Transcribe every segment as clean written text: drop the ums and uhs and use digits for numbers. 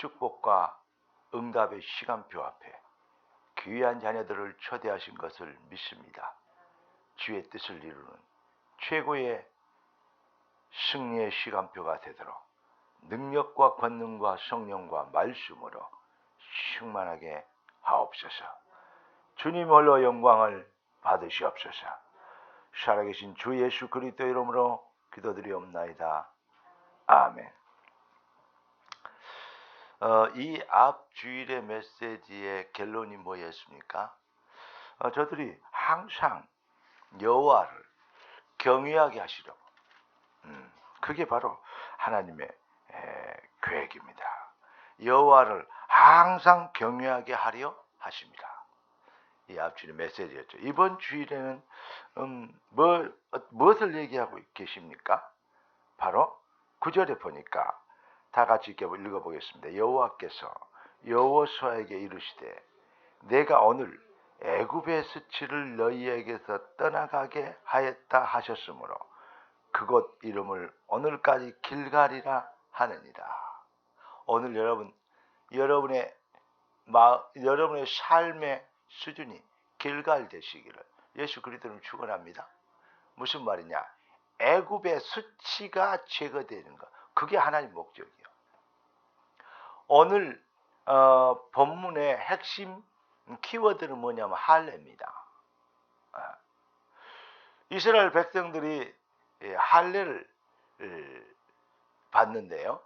축복과 응답의 시간표 앞에 귀한 자녀들을 초대하신 것을 믿습니다. 주의 뜻을 이루는 최고의 승리의 시간표가 되도록 능력과 권능과 성령과 말씀으로 충만하게 하옵소서. 주님 홀로 영광을 받으시옵소서. 살아계신 주 예수 그리스도 이름으로 기도드리옵나이다. 아멘. 이 앞 주일의 메시지의 결론이 뭐였습니까? 저들이 항상 여호와를 경외하게 하시려고. 그게 바로 하나님의 계획입니다. 여호와를 항상 경외하게 하려 하십니다. 이 앞주일의 메시지였죠. 이번 주일에는 무엇을 얘기하고 계십니까? 바로 9절에 보니까 다 같이 읽어보겠습니다. 여호와께서 여호수아에게 이르시되 내가 오늘 애굽의 수치를 너희에게서 떠나가게 하였다 하셨으므로 그곳 이름을 오늘까지 길갈이라 하느니라. 오늘 여러분의 삶의 수준이 길갈 되시기를 예수 그리스도는 축원합니다. 무슨 말이냐? 애굽의 수치가 제거되는 것. 그게 하나님 목적이에요. 오늘 본문의 핵심 키워드는 뭐냐면 할례입니다. 이스라엘 백성들이 할례를 받는데요.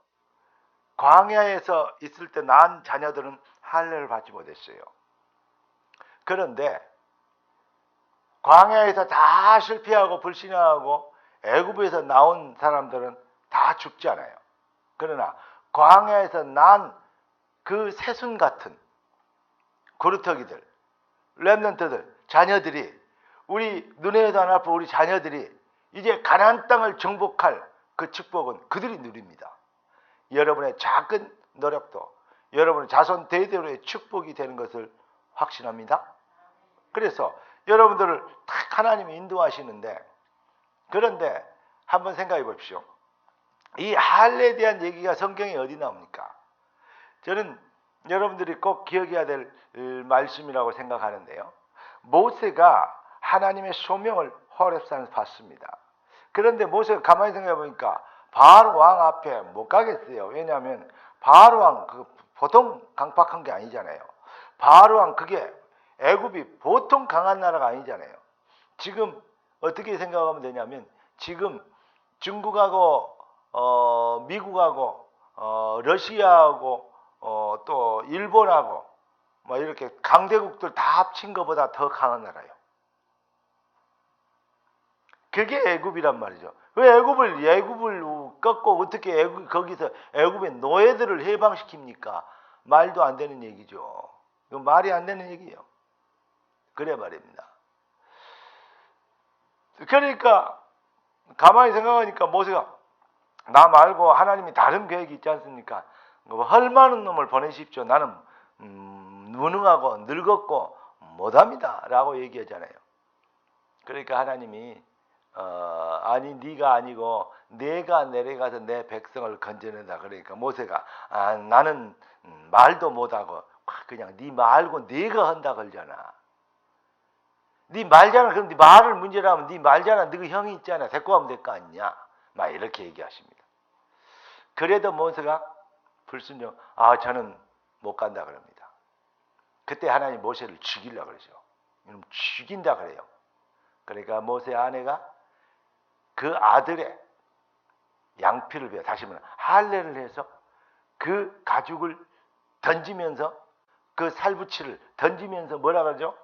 광야에서 있을 때 낳은 자녀들은 할례를 받지 못했어요. 그런데 광야에서 다 실패하고 불신하고 애굽에서 나온 사람들은 다 죽잖아요. 그러나 광야에서 난 그 새순 같은 구루터기들, 렘넌트들, 자녀들이 우리 눈에도 안 아픈 우리 자녀들이 이제 가나안 땅을 정복할 그 축복은 그들이 누립니다. 여러분의 작은 노력도 여러분의 자손 대대로의 축복이 되는 것을 확신합니다. 그래서 여러분들을 딱 하나님이 인도하시는데, 그런데 한번 생각해 보십시오. 이 할례에 대한 얘기가 성경에 어디 나옵니까? 저는 여러분들이 꼭 기억해야 될 말씀이라고 생각하는데요. 모세가 하나님의 소명을 호렙산에서 받습니다. 그런데 모세가 가만히 생각해 보니까 바로 왕 앞에 못 가겠어요. 왜냐하면 바로 왕 보통 강팍한 게 아니잖아요. 바로 왕 그게 애굽이 보통 강한 나라가 아니잖아요. 지금 어떻게 생각하면 되냐면 지금 중국하고 미국하고 러시아하고 또 일본하고 뭐 이렇게 강대국들 다 합친 것보다 더 강한 나라예요. 그게 애굽이란 말이죠. 왜 애굽을 꺾고 어떻게 거기서 애굽의 노예들을 해방시킵니까? 말도 안 되는 얘기죠. 이거 말이 안 되는 얘기예요. 그래 말입니다. 그러니까 가만히 생각하니까 모세가 나 말고 하나님이 다른 계획이 있지 않습니까? 헐 많은 놈을 보내십시오. 나는 무능하고 늙었고 못합니다 라고 얘기하잖아요. 그러니까 하나님이 아니 네가 아니고 내가 내려가서 내 백성을 건져낸다. 그러니까 모세가 나는 말도 못하고 그냥 네 말고 네가 한다 그러잖아. 네 말잖아. 그럼 네 말을 문제라면 네 말잖아. 네 형이 있잖아. 데리고 가면 될 거 아니냐. 막 이렇게 얘기하십니다. 그래도 모세가 불순종. 저는 못 간다 그럽니다. 그때 하나님 모세를 죽이려고 그러죠. 죽인다 그래요. 그러니까 모세 아내가 그 아들의 양피를 베어 다시 말하면 할례를 해서 그 가죽을 던지면서 그 살부치를 던지면서 뭐라 그러죠?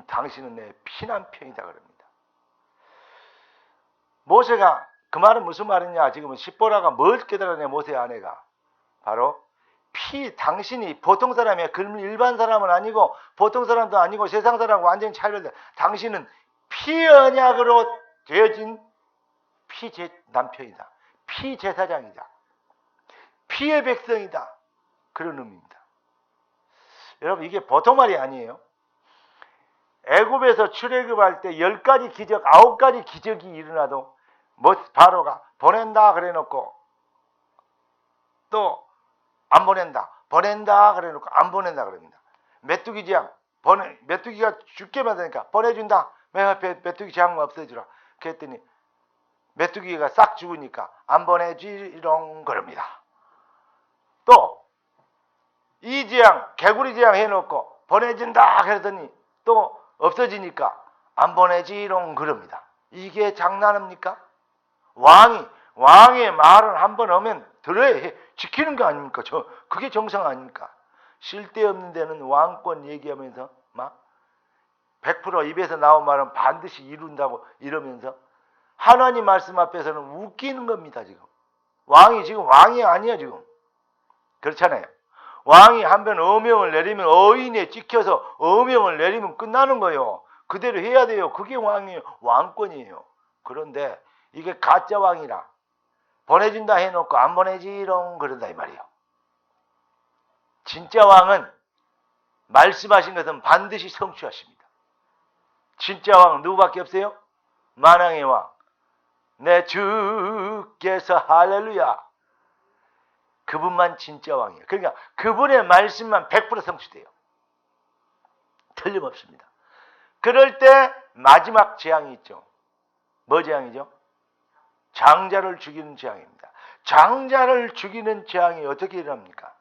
당신은 내 피난편이다 그럽니다. 모세가 그 말은 무슨 말이냐? 지금은 십보라가 뭘 깨달았냐? 모세 아내가 바로 당신이 보통 사람이야. 그럼 일반 사람은 아니고 보통 사람도 아니고 세상 사람과 완전히 차별돼. 당신은 피 언약으로 되어진 남편이다. 피제사장이다. 피의 백성이다. 그런 의미입니다. 여러분 이게 보통 말이 아니에요. 애굽에서 출애굽할 때 10가지 기적, 9가지 기적이 일어나도 바로가 보낸다 그래 놓고 또 안 보낸다. 보낸다 그래놓고 안 보낸다 그럽니다. 메뚜기 재앙, 메뚜기가 죽게 만드니까 보내준다. 메뚜기 재앙 없애주라. 그랬더니 메뚜기가 싹 죽으니까 안 보내지롱 그럽니다. 또 이 재앙, 개구리 재앙 해놓고 보내준다 그러더니 또 없어지니까 안 보내지롱 그럽니다. 이게 장난입니까? 왕의 말은 한 번 하면 들어야 해. 지키는 거 아닙니까? 그게 정상 아닙니까? 쓸데없는 데는 왕권 얘기하면서 막 100% 입에서 나온 말은 반드시 이룬다고 이러면서 하나님 말씀 앞에서는 웃기는 겁니다. 지금 지금 왕이 아니야. 지금 그렇잖아요. 왕이 한번 어명을 내리면 어인에 찍혀서 어명을 내리면 끝나는 거예요. 그대로 해야 돼요. 그게 왕이에요. 왕권이에요. 그런데 이게 가짜 왕이라 보내준다 해놓고 안 보내지롱 그런다 이 말이에요. 진짜 왕은 말씀하신 것은 반드시 성취하십니다. 진짜 왕은 누구밖에 없어요? 만왕의 왕 내 주께서 할렐루야. 그분만 진짜 왕이에요. 그러니까 그분의 말씀만 100% 성취돼요. 틀림없습니다. 그럴 때 마지막 재앙이 있죠. 뭐 재앙이죠? 장자를 죽이는 재앙입니다. 장자를 죽이는 재앙이 어떻게 일어납니까?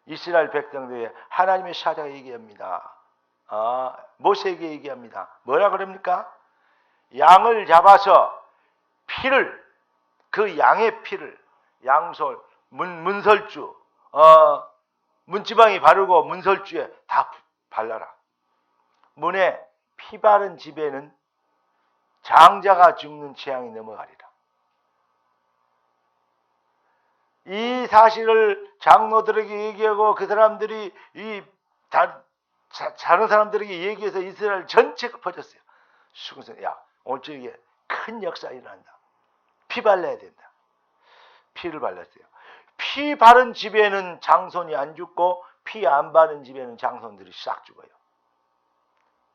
이스라엘 백성들이 하나님의 사자가 얘기합니다. 모세에게 얘기합니다. 뭐라 그럽니까? 양을 잡아서 피를, 그 양의 피를, 양솔, 문설주, 문지방이 바르고 문설주에 다 발라라. 문에 피 바른 집에는 장자가 죽는 재앙이 넘어가리라. 이 사실을 장로들에게 얘기하고 그 사람들이 다른 사람들에게 얘기해서 이스라엘 전체가 퍼졌어요. 수군서 야 오늘 저녁에 큰 역사 일어난다. 피 발라야 된다. 피를 발랐어요. 피 바른 집에는 장손이 안 죽고 피 안 바른 집에는 장손들이 싹 죽어요.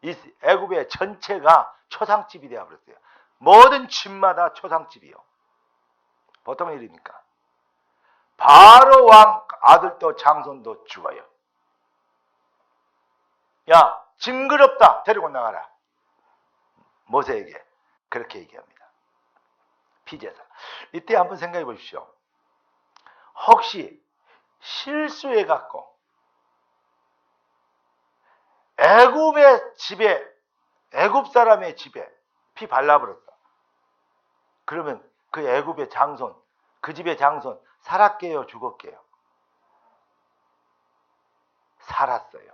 이 애굽의 전체가 초상집이 되어버렸어요. 모든 집마다 초상집이요. 보통 일입니까? 바로 왕 아들도 장손도 죽어요. 야 징그럽다 데리고 나가라. 모세에게 그렇게 얘기합니다. 피제사. 이때 한번 생각해 보십시오. 혹시 실수해 갖고 애굽의 집에, 애굽 사람의 집에 피 발라버렸다. 그러면 그 애굽의 장손, 그 집의 장손 살았게요, 죽었게요? 살았어요.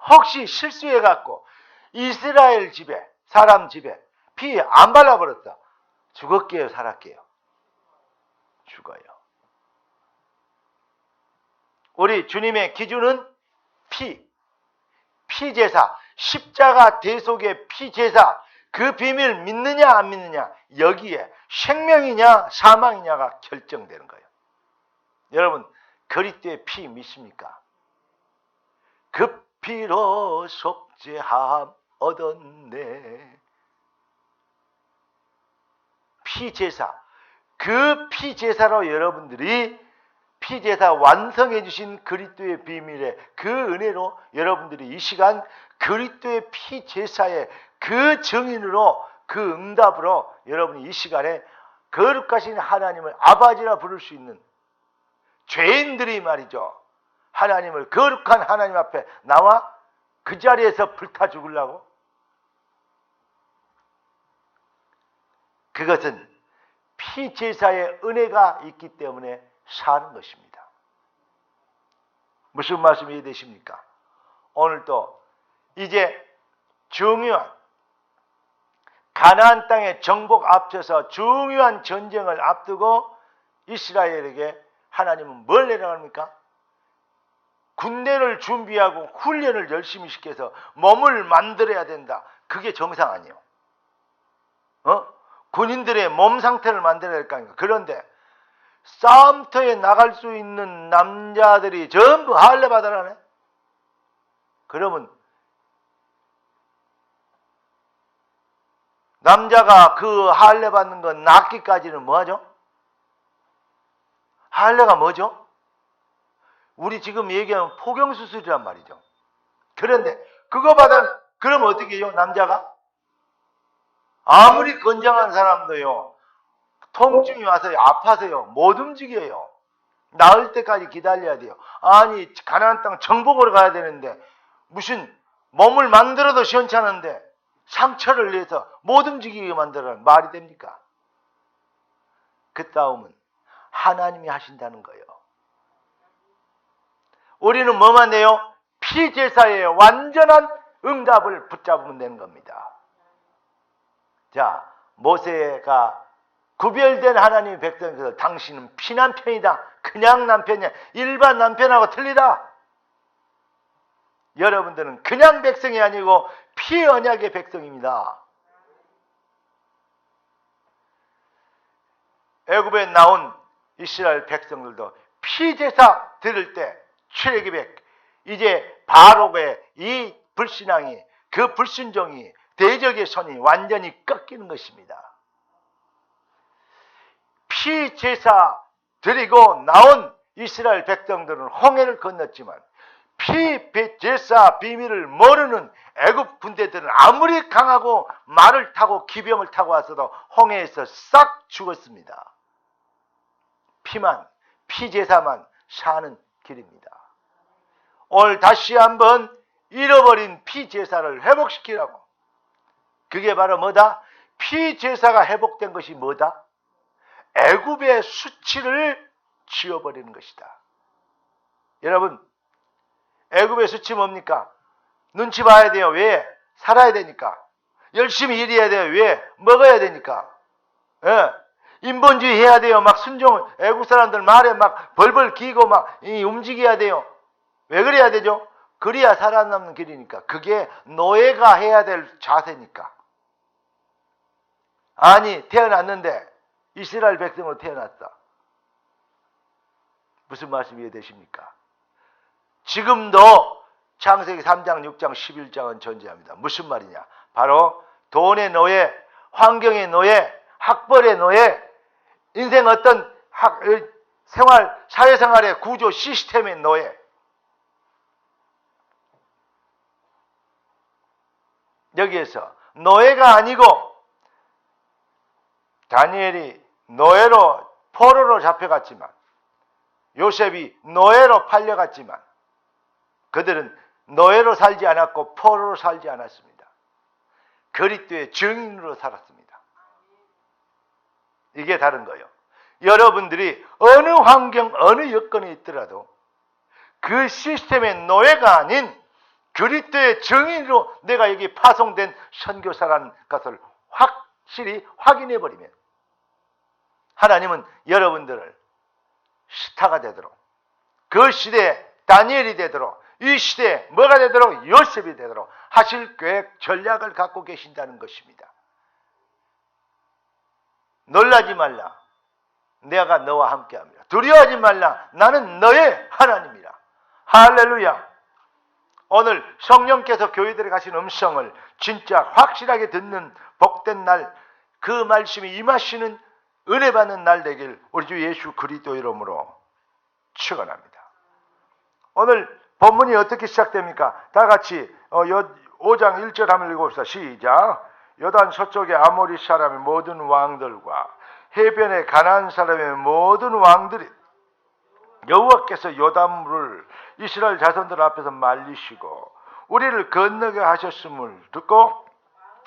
혹시 실수해 갖고 이스라엘 집에, 사람 집에 피 안 발라버렸다. 죽었게요, 살았게요? 죽어요. 우리 주님의 기준은 피제사, 십자가 대속의 피제사, 그 비밀 믿느냐 안 믿느냐, 여기에 생명이냐 사망이냐가 결정되는 거예요. 여러분 그리스도의 피 믿습니까? 그 피로 속죄함 얻었네. 피제사, 그 피제사로 여러분들이 피제사 완성해 주신 그리스도의 비밀에 그 은혜로 여러분들이 이 시간 그리스도의 피제사의 그 증인으로 그 응답으로 여러분이 이 시간에 거룩하신 하나님을 아버지라 부를 수 있는 죄인들이 말이죠. 하나님을 거룩한 하나님 앞에 나와 그 자리에서 불타 죽으려고? 그것은 피제사의 은혜가 있기 때문에 사는 것입니다. 무슨 말씀이 이해되십니까? 오늘도 이제 중요한 가나안 땅의 정복 앞서서 중요한 전쟁을 앞두고 이스라엘에게 하나님은 뭘 내려갑니까? 군대를 준비하고 훈련을 열심히 시켜서 몸을 만들어야 된다. 그게 정상 아니에요. 군인들의 몸 상태를 만들어야 될 거 아닙니까? 그런데 싸움터에 나갈 수 있는 남자들이 전부 할례 받으라네. 그러면 남자가 그 할례 받는 건 낳기까지는 뭐하죠? 할례가 뭐죠? 우리 지금 얘기하는 포경수술이란 말이죠. 그런데 그거 받아 그럼 어떻게 해요? 남자가? 아무리 건장한 사람도요. 통증이 와서 아파서요. 못 움직여요. 나을 때까지 기다려야 돼요. 아니 가나안 땅 정복으로 가야 되는데 무슨 몸을 만들어도 시원찮은데 상처를 내서 못 움직이게 만들어는 말이 됩니까? 그 싸움은 하나님이 하신다는 거예요. 우리는 뭐만 해요? 피제사의 완전한 응답을 붙잡으면 되는 겁니다. 자, 모세가 구별된 하나님의 백성에서 당신은 피남편이다. 그냥 남편이야. 일반 남편하고 틀리다. 여러분들은 그냥 백성이 아니고 피언약의 백성입니다. 애굽에 나온 이스라엘 백성들도 피제사 들을 때 출애굽에 이제 바로의 이 불신앙이 그 불순종이 대적의 손이 완전히 꺾이는 것입니다. 피제사 드리고 나온 이스라엘 백성들은 홍해를 건넜지만 피제사 비밀을 모르는 애굽 군대들은 아무리 강하고 말을 타고 기병을 타고 왔어도 홍해에서 싹 죽었습니다. 피제사만 사는 길입니다. 오늘 다시 한번 잃어버린 피제사를 회복시키라고. 그게 바로 뭐다? 피제사가 회복된 것이 뭐다? 애굽의 수치를 지워버리는 것이다. 여러분, 애굽의 수치 뭡니까? 눈치 봐야 돼요. 왜? 살아야 되니까. 열심히 일해야 돼요. 왜? 먹어야 되니까. 예. 인본주의 해야 돼요. 막 순종, 애국 사람들 말에 막 벌벌 기고 막 움직여야 돼요. 왜 그래야 되죠? 그래야 살아남는 길이니까. 그게 노예가 해야 될 자세니까. 아니, 태어났는데 이스라엘 백성으로 태어났어. 무슨 말씀 이해되십니까? 지금도 창세기 3장, 6장, 11장은 존재합니다. 무슨 말이냐? 바로 돈의 노예, 환경의 노예, 학벌의 노예, 인생 어떤 사회생활의 구조 시스템의 노예. 여기에서 노예가 아니고 다니엘이 노예로 포로로 잡혀갔지만 요셉이 노예로 팔려갔지만 그들은 노예로 살지 않았고 포로로 살지 않았습니다. 그리스도의 증인으로 살았습니다. 이게 다른 거예요. 여러분들이 어느 환경, 어느 여건에 있더라도 그 시스템의 노예가 아닌 그리스도의 증인으로 내가 여기 파송된 선교사라는 것을 확실히 확인해버리면 하나님은 여러분들을 스타가 되도록, 그 시대에 다니엘이 되도록, 이 시대에 뭐가 되도록, 요셉이 되도록 하실 계획, 전략을 갖고 계신다는 것입니다. 놀라지 말라. 내가 너와 함께합니다. 두려워하지 말라. 나는 너의 하나님이라. 할렐루야. 오늘 성령께서 교회들에 가신 음성을 진짜 확실하게 듣는 복된 날, 그 말씀이 임하시는 은혜 받는 날 되길 우리 주 예수 그리스도 이름으로 축원합니다. 오늘 본문이 어떻게 시작됩니까? 다 같이 5장 1절 한번 읽어봅시다. 시작. 요단 서쪽의 아모리 사람의 모든 왕들과 해변의 가나안 사람의 모든 왕들이 여호와께서 요단물을 이스라엘 자손들 앞에서 말리시고 우리를 건너게 하셨음을 듣고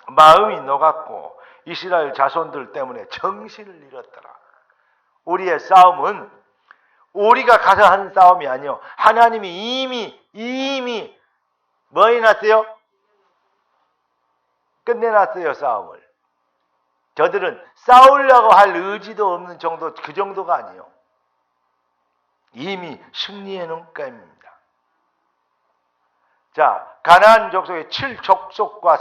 마음이 녹았고 이스라엘 자손들 때문에 정신을 잃었더라. 우리의 싸움은 우리가 가서 하는 싸움이 아니요, 하나님이 이미 뭐 해놨어요? 끝내놨어요. 싸움을. 저들은 싸우려고 할 의지도 없는 정도, 그 정도가 아니에요. 이미 승리해 놓은 까입니다. 자, 가나안 족속의 7족속과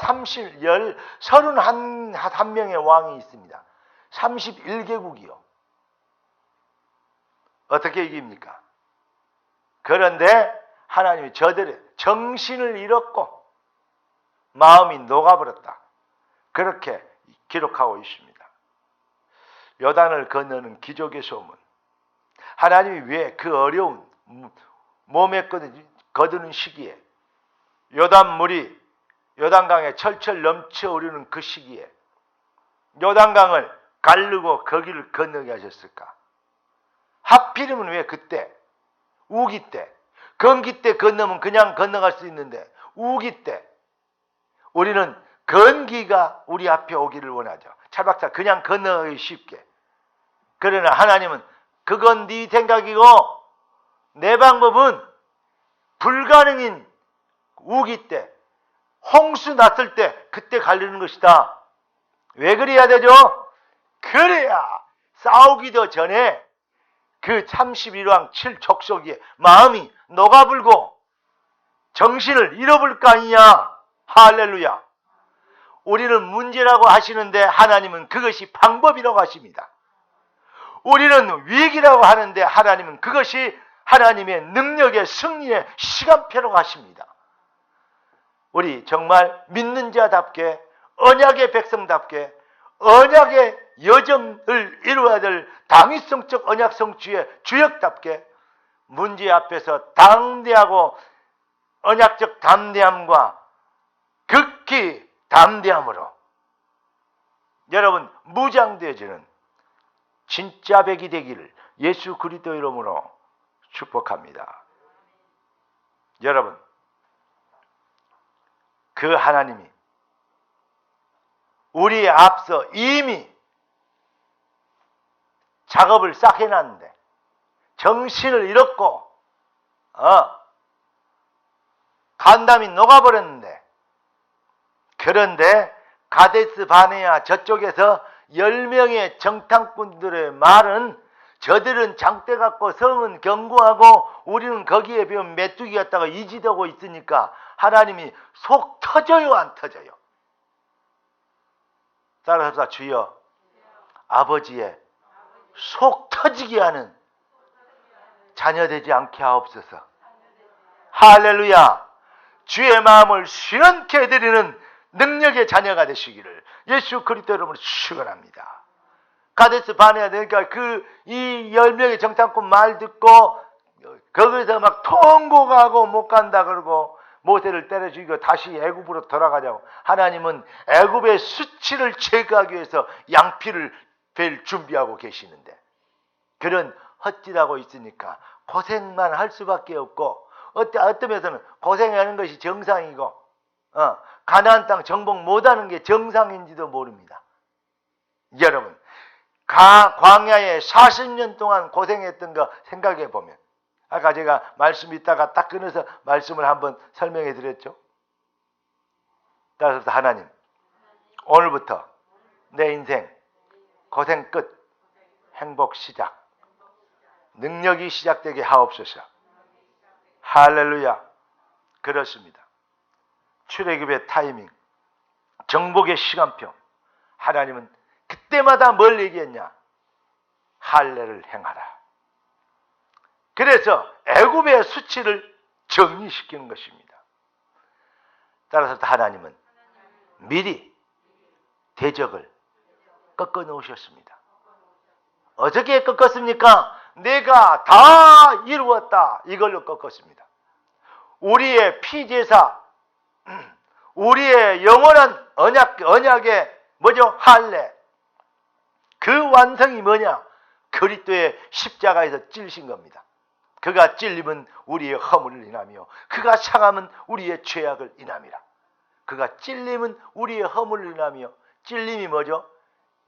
31명의 왕이 있습니다. 31개국이요. 어떻게 이깁니까? 그런데 하나님이 저들의 정신을 잃었고 마음이 녹아버렸다. 그렇게 기록하고 있습니다. 요단을 건너는 기적의 소문. 하나님이 왜 그 어려운 몸에 거두는 시기에, 요단물이 요단강에 철철 넘쳐 오르는 그 시기에 요단강을 가르고 거기를 건너게 하셨을까? 하필이면 왜 그때, 우기 때, 건기 때 건너면 그냥 건너갈 수 있는데 우기 때 우리는 건기가 우리 앞에 오기를 원하죠. 찰박차 그냥 건너기 쉽게. 그러나 하나님은 그건 네 생각이고 내 방법은 불가능인 우기 때, 홍수 났을 때 그때 가르는 것이다. 왜 그래야 되죠? 그래야 싸우기도 전에 그 31왕 7족속의 마음이 녹아불고 정신을 잃어버릴 거 아니냐. 할렐루야. 우리는 문제라고 하시는데 하나님은 그것이 방법이라고 하십니다. 우리는 위기라고 하는데 하나님은 그것이 하나님의 능력의 승리의 시간표라고 하십니다. 우리 정말 믿는 자답게, 언약의 백성답게, 언약의 여정을 이루어야 될 당위성적 언약 성취의 주역답게 문제 앞에서 당대하고 언약적 담대함과 극히 담대함으로 여러분 무장되어지는 진짜 백이 되기를 예수 그리스도 이름으로 축복합니다. 여러분, 그 하나님이 우리에 앞서 이미 작업을 싹 해놨는데 정신을 잃었고 간담이 녹아버렸는데, 그런데 가데스 바네아 저쪽에서 10명의 정탐꾼들의 말은 저들은 장대 갖고 성은 견고하고 우리는 거기에 비하면 메뚜기 갖다가 이지되고 있으니까 하나님이 속 터져요, 안 터져요? 따라서 주여 아버지의 속 터지게 하는 자녀 되지 않게 하옵소서. 할렐루야. 주의 마음을 시원케 해드리는 능력의 자녀가 되시기를 예수 그리스도 이름으로 축원합니다. 가데스 바네아 되니까 이 10명의 정탐꾼 말 듣고 거기서 막 통곡하고 못 간다 그러고 모세를 때려 죽이고 다시 애굽으로 돌아가자고. 하나님은 애굽의 수치를 제거하기 위해서 양피를 벨 준비하고 계시는데 그런 헛짓하고 있으니까 고생만 할 수밖에 없고, 어떤 면에서는 고생하는 것이 정상이고 가나안 땅 정복 못하는 게 정상인지도 모릅니다. 여러분, 광야에 40년 동안 고생했던 거 생각해 보면, 아까 제가 말씀 있다가 딱 끊어서 말씀을 한번 설명해 드렸죠. 따라서 하나님, 오늘부터 내 인생 고생 끝, 행복 시작, 능력이 시작되게 하옵소서. 할렐루야. 그렇습니다. 출애굽의 타이밍, 정복의 시간표, 하나님은 그때마다 뭘 얘기했냐? 할례를 행하라. 그래서 애굽의 수치를 정리시키는 것입니다. 따라서 하나님은 미리 대적을 꺾어 놓으셨습니다. 어떻게 꺾었습니까? 내가 다 이루었다, 이걸로 꺾었습니다. 우리의 피제사, 우리의 영원한 언약의 뭐죠? 할례. 그 완성이 뭐냐? 그리스도의 십자가에서 찔리신 겁니다. 그가 찔림은 우리의 허물을 인하며 그가 상함은 우리의 죄악을 인함이라. 그가 찔림은 우리의 허물을 인하며, 찔림이 뭐죠?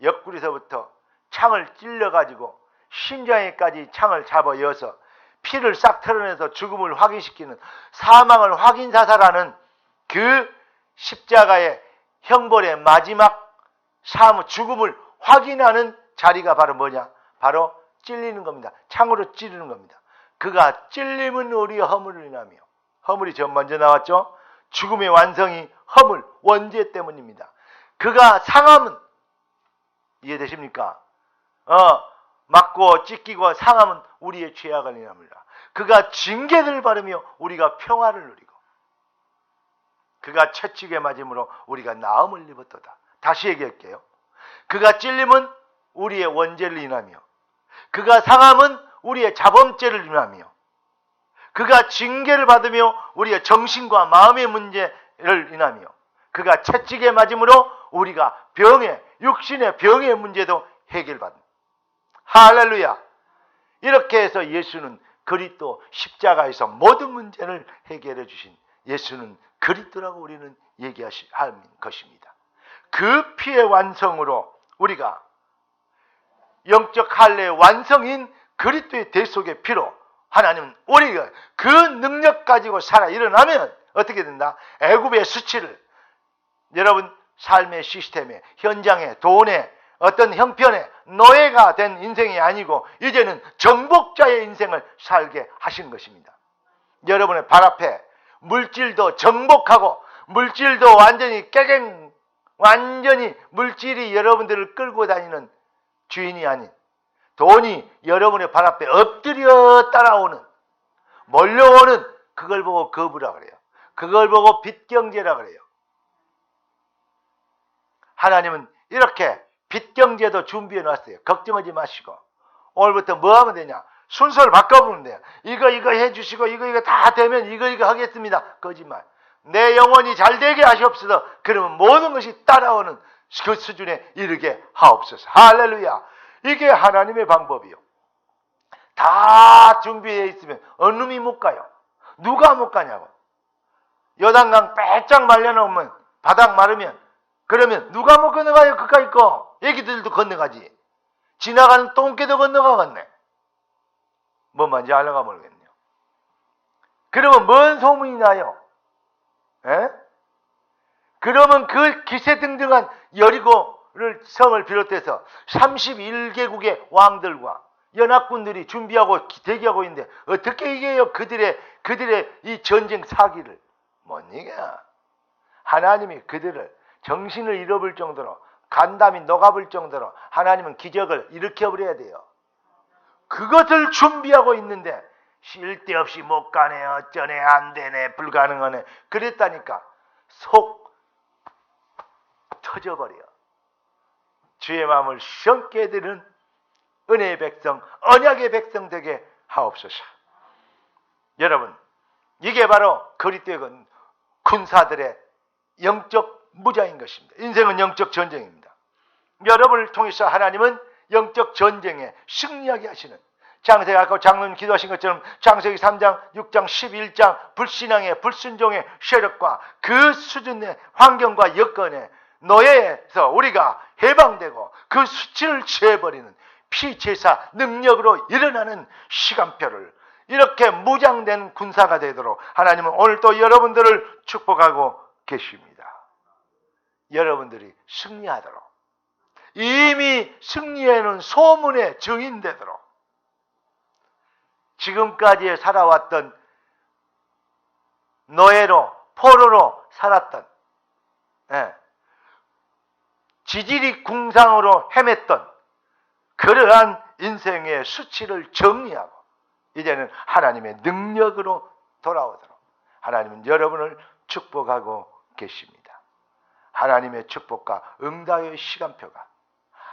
옆구리서부터 창을 찔러가지고 심장에까지 창을 잡아 여서 피를 싹 털어내서 죽음을 확인시키는, 사망을 확인사살하는 그 십자가의 형벌의 마지막 죽음을 확인하는 자리가 바로 뭐냐? 바로 찔리는 겁니다. 창으로 찌르는 겁니다. 그가 찔림은 우리의 허물을 인하며, 허물이 전 먼저 나왔죠. 죽음의 완성이 허물, 원죄 때문입니다. 그가 상함은, 이해되십니까? 맞고 찢기고 상함은 우리의 죄악을 인합니다. 그가 징계를 받으며 우리가 평화를 누리고, 그가 채찍에 맞음으로 우리가 나음을 입었도다. 다시 얘기할게요. 그가 찔림은 우리의 원죄를 인하며, 그가 상함은 우리의 자범죄를 인하며, 그가 징계를 받으며 우리의 정신과 마음의 문제를 인하며 그가 채찍에 맞음으로 우리가 육신의 병의 문제도 해결받는. 할렐루야. 이렇게 해서 예수는 그리스도 십자가에서 모든 문제를 해결해 주신 예수는 그리스도라고 우리는 얘기하는 것입니다. 그 피의 완성으로 우리가 영적 할례의 완성인 그리스도의 대속의 피로 하나님은 우리가 그 능력 가지고 살아 일어나면 어떻게 된다? 애굽의 수치를 여러분 삶의 시스템에 현장에 돈에 어떤 형편에 노예가 된 인생이 아니고 이제는 정복자의 인생을 살게 하신 것입니다. 여러분의 발 앞에 물질도 정복하고 물질도 완전히 물질이 여러분들을 끌고 다니는 주인이 아닌 돈이 여러분의 발 앞에 엎드려 따라오는 몰려오는 그걸 보고 거부라 그래요. 그걸 보고 빚경제라 그래요. 하나님은 이렇게 빚경제도 준비해 놨어요. 걱정하지 마시고 오늘부터 뭐 하면 되냐? 순서를 바꿔보면 돼요. 이거 해주시고 이거 다 되면 이거 하겠습니다. 거짓말. 내 영혼이 잘 되게 하시옵소서. 그러면 모든 것이 따라오는 그 수준에 이르게 하옵소서. 할렐루야. 이게 하나님의 방법이요. 다 준비되어 있으면 어느 놈이 못 가요? 누가 못 가냐고. 요단강 빼짝 말려놓으면 바닥 마르면 그러면 누가 못 건너가요? 그까이 거. 애기들도 건너가지. 지나가는 똥개도 건너가겠네. 뭔 말인지 알아가 모르겠네요. 그러면 뭔 소문이 나요? 에? 그러면 그 기세등등한 여리고를 성을 비롯해서 31개국의 왕들과 연합군들이 준비하고 대기하고 있는데 어떻게 이겨요? 그들의 이 전쟁 사기를 못 이겨. 하나님이 그들을 정신을 잃어볼 정도로 간담이 녹아볼 정도로 하나님은 기적을 일으켜버려야 돼요. 그것을 준비하고 있는데 쓸데없이 못 가네, 어쩌네, 안 되네, 불가능하네 그랬다니까 속 터져버려. 주의 마음을 시원케 해드리는 은혜의 백성, 언약의 백성 되게 하옵소서. 여러분, 이게 바로 그리스도의 군사들의 영적 무장인 것입니다. 인생은 영적 전쟁입니다. 여러분을 통해서 하나님은 영적 전쟁에 승리하게 하시는 장세기 아까 장로님 기도하신 것처럼 장세기 3장, 6장, 11장 불신앙의 불순종의 세력과 그 수준의 환경과 여건에 노예에서 우리가 해방되고 그 수치를 취해버리는 피제사 능력으로 일어나는 시간표를 이렇게 무장된 군사가 되도록 하나님은 오늘 또 여러분들을 축복하고 계십니다. 여러분들이 승리하도록 이미 승리에는 소문의 증인되도록 지금까지 살아왔던 노예로 포로로 살았던 지질이 궁상으로 헤맸던 그러한 인생의 수치를 정리하고 이제는 하나님의 능력으로 돌아오도록 하나님은 여러분을 축복하고 계십니다. 하나님의 축복과 응답의 시간표가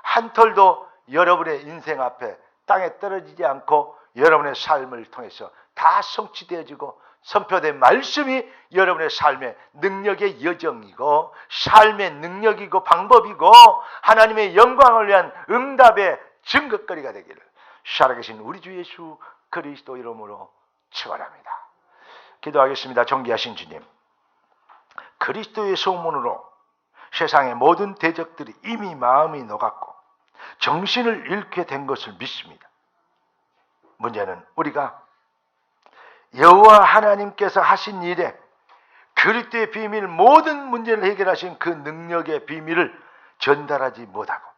한 털도 여러분의 인생 앞에 땅에 떨어지지 않고 여러분의 삶을 통해서 다 성취되어지고 선포된 말씀이 여러분의 삶의 능력의 여정이고 삶의 능력이고 방법이고 하나님의 영광을 위한 응답의 증거거리가 되기를 살아계신 우리 주 예수 그리스도 이름으로 축원합니다. 기도하겠습니다. 존귀하신 주님, 그리스도의 소문으로 세상의 모든 대적들이 이미 마음이 녹았고 정신을 잃게 된 것을 믿습니다. 문제는 우리가 여호와 하나님께서 하신 일에 그리스도의 비밀 모든 문제를 해결하신 그 능력의 비밀을 전달하지 못하고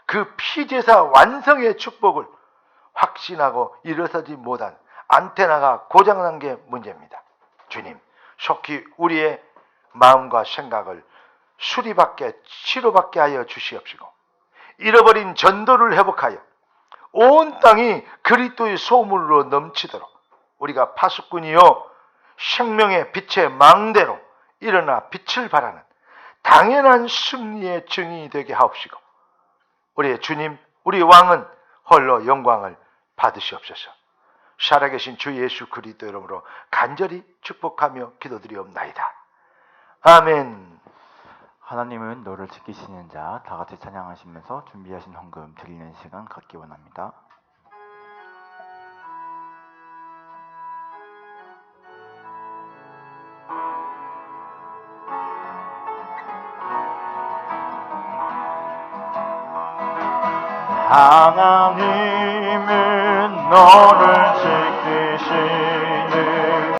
그 피제사 완성의 축복을 확신하고 일어서지 못한 안테나가 고장난 게 문제입니다. 주님, 속히 우리의 마음과 생각을 수리받게 치료받게 하여 주시옵시고 잃어버린 전도를 회복하여 온 땅이 그리스도의 소문으로 넘치도록 우리가 파수꾼이요 생명의 빛의 망대로 일어나 빛을 발하는 당연한 승리의 증인이 되게 하옵시고 우리의 주님, 우리 왕은 홀로 영광을 받으시옵소서. 살아계신 주 예수 그리스도 이름으로 간절히 축복하며 기도드리옵나이다. 아멘. 하나님은 너를 지키시는 자, 다 같이 찬양하시면서 준비하신 헌금 드리는 시간 갖기 원합니다. 하나님은 너를 지키시는